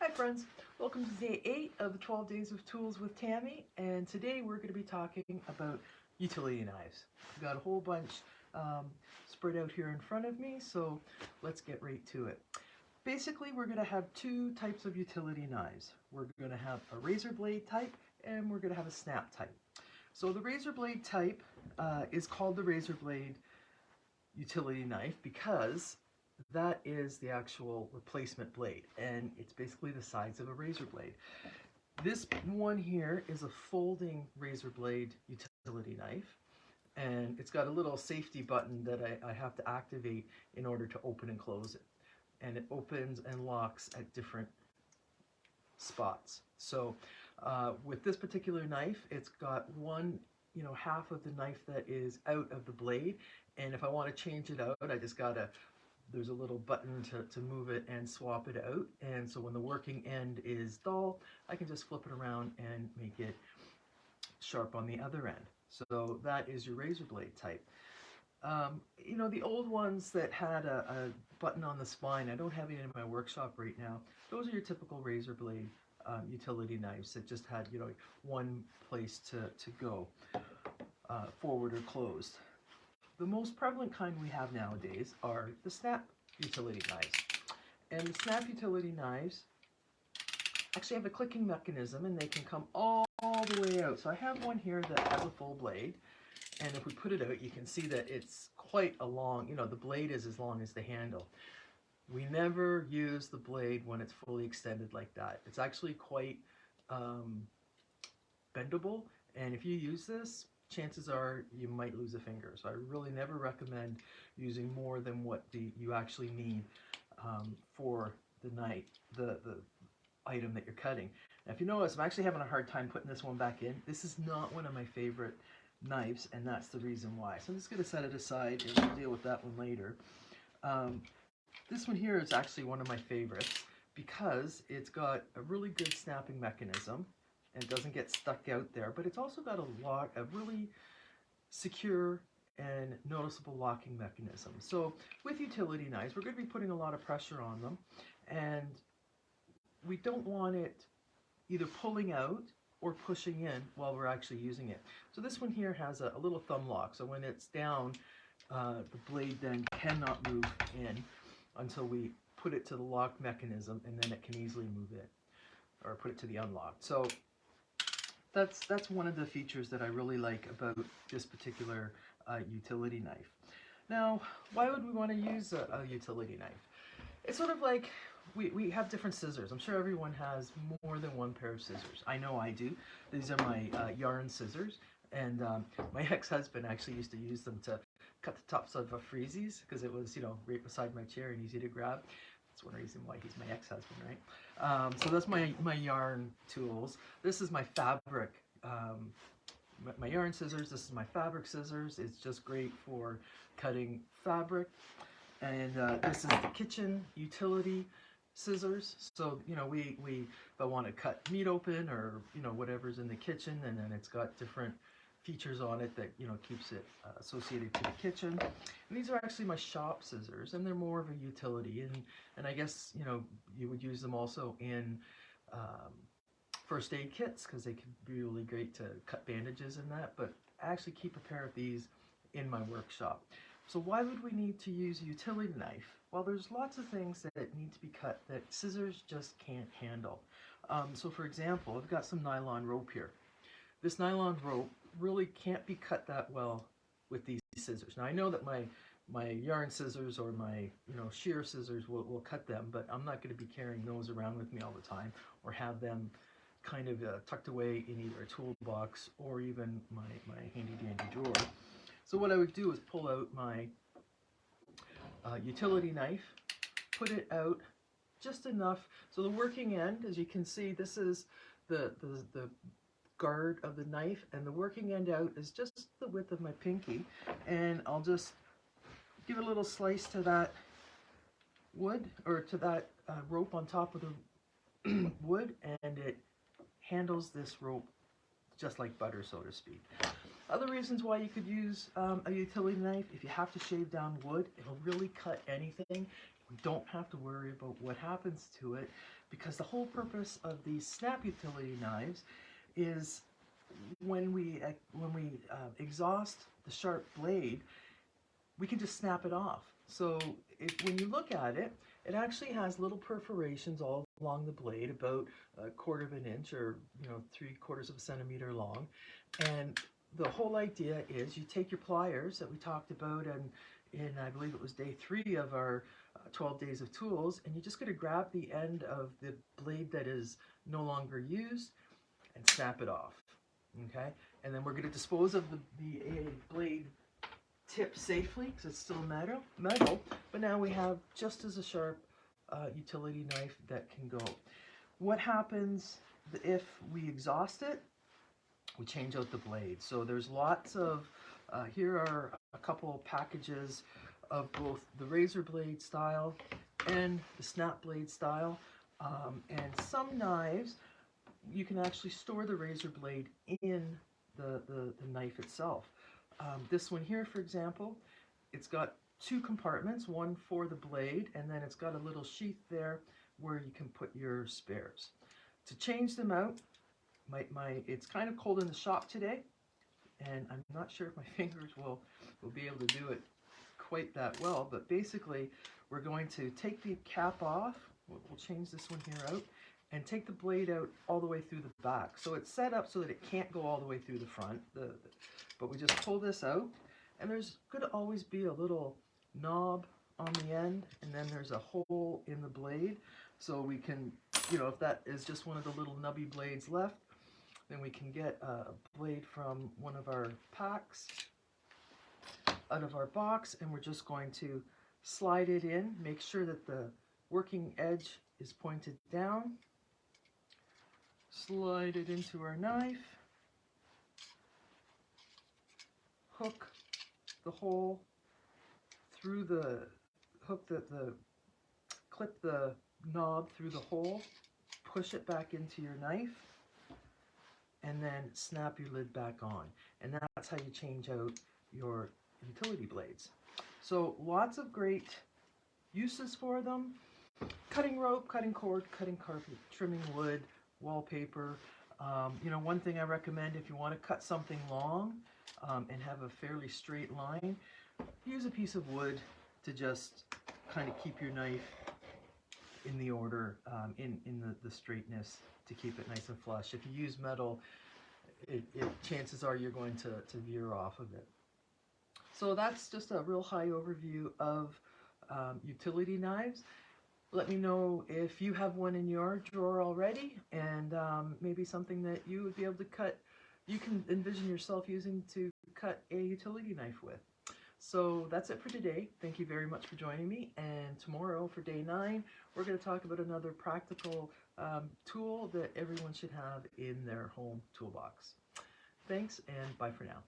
Hi friends, welcome to day 8 of the 12 Days of Tools with Tammy, and today we're going to be talking about utility knives. I've got a whole bunch spread out here in front of me, so let's get right to it. Basically, we're going to have two types of utility knives. We're going to have a razor blade type, and we're going to have a snap type. So the razor blade type is called the razor blade utility knife because that is the actual replacement blade, and it's basically the size of a razor blade. This one here is a folding razor blade utility knife, and it's got a little safety button that I have to activate in order to open and close it. And it opens and locks at different spots. So with this particular knife, it's got one half of the knife that is out of the blade, and if I want to change it out, I just gotta there's a little button to move it and swap it out, and so when the working end is dull, I can just flip it around and make it sharp on the other end. So that is your razor blade type. The old ones that had a button on the spine, I don't have it in my workshop right now. Those are your typical razor blade utility knives that just had one place to go, forward or closed. The most prevalent kind we have nowadays are the snap utility knives. And the snap utility knives actually have a clicking mechanism, and they can come all the way out. So I have one here that has a full blade, and if we put it out, you can see that it's quite a long, the blade is as long as the handle. We never use the blade when it's fully extended like that. It's actually quite bendable, and if you use this, chances are you might lose a finger. So I really never recommend using more than what you actually need for the item that you're cutting. Now, if you notice, I'm actually having a hard time putting this one back in. This is not one of my favorite knives, and that's the reason why. So I'm just going to set it aside, and we'll deal with that one later. This one here is actually one of my favorites because it's got a really good snapping mechanism and it doesn't get stuck out there, but it's also got a really secure and noticeable locking mechanism. So with utility knives, we're going to be putting a lot of pressure on them, and we don't want it either pulling out or pushing in while we're actually using it. So this one here has a little thumb lock, so when it's down, the blade then cannot move in until we put it to the lock mechanism, and then it can easily move it or put it to the unlock. So that's one of the features that I really like about this particular utility knife. Now, why would we want to use a utility knife? It's sort of like we have different scissors. I'm sure everyone has more than one pair of scissors. I know I do. These are my yarn scissors, and my ex-husband actually used to use them to cut the tops of freezies because it was, right beside my chair and easy to grab. That's one reason why he's my ex-husband, right? So that's my yarn tools. This is my fabric, my yarn scissors. This is my fabric scissors. It's just great for cutting fabric. And this is the kitchen utility scissors. So, if I want to cut meat open or, whatever's in the kitchen, and then it's got different features on it that keeps it associated to the kitchen. And these are actually my shop scissors, and they're more of a utility, and I guess you would use them also in first aid kits because they can be really great to cut bandages and that. But I actually keep a pair of these in my workshop. So why would we need to use a utility knife? Well, there's lots of things that need to be cut that scissors just can't handle. So for example, I've got some nylon rope here. This nylon rope really can't be cut that well with these scissors. Now I know that my yarn scissors or my shear scissors will cut them, but I'm not going to be carrying those around with me all the time or have them kind of tucked away in either a toolbox or even my handy dandy drawer. So what I would do is pull out my utility knife, put it out just enough. So the working end, as you can see, this is the guard of the knife, and the working end out is just the width of my pinky, and I'll just give a little slice to that wood or to that rope on top of the wood, and it handles this rope just like butter, so to speak. Other reasons why you could use a utility knife: if you have to shave down wood, it'll really cut anything. don't have to worry about what happens to it, because the whole purpose of these snap utility knives is when we exhaust the sharp blade, we can just snap it off. So when you look at it, it actually has little perforations all along the blade, about a quarter of an inch, or 3/4 of a centimeter long. And the whole idea is you take your pliers that we talked about, and in I believe it was day 3 of our 12 days of tools, and you're just going to grab the end of the blade that is no longer used and snap it off. Okay, and then we're going to dispose of the blade tip safely, because it's still metal, but now we have just as a sharp utility knife that can go. What happens if we exhaust it? We change out the blade. So there's lots of, here are a couple packages of both the razor blade style and the snap blade style. And some knives, you can actually store the razor blade in the knife itself. This one here, for example, it's got 2 compartments, one for the blade, and then it's got a little sheath there where you can put your spares. To change them out, it's kind of cold in the shop today, and I'm not sure if my fingers will be able to do it quite that well, but basically we're going to take the cap off. We'll change this one here out, and take the blade out all the way through the back. So it's set up so that it can't go all the way through the front, but we just pull this out, and there's going to always be a little knob on the end, and then there's a hole in the blade, so we can, if that is just one of the little nubby blades left, then we can get a blade from one of our packs out of our box, and we're just going to slide it in, make sure that the working edge is pointed down, slide it into our knife, hook the hole through clip the knob through the hole, push it back into your knife, and then snap your lid back on. And that's how you change out your utility blades. So lots of great uses for them. Cutting rope, cutting cord, cutting carpet, trimming wood, wallpaper. One thing I recommend, if you want to cut something long and have a fairly straight line, use a piece of wood to just kind of keep your knife in the order, in the straightness, to keep it nice and flush. If you use metal, chances are you're going to veer off of it. So that's just a real high overview of utility knives. Let me know if you have one in your drawer already, and maybe something that you would be able to cut, you can envision yourself using to cut a utility knife with. So that's it for today. Thank you very much for joining me, and tomorrow for day 9, we're going to talk about another practical tool that everyone should have in their home toolbox. Thanks, and bye for now.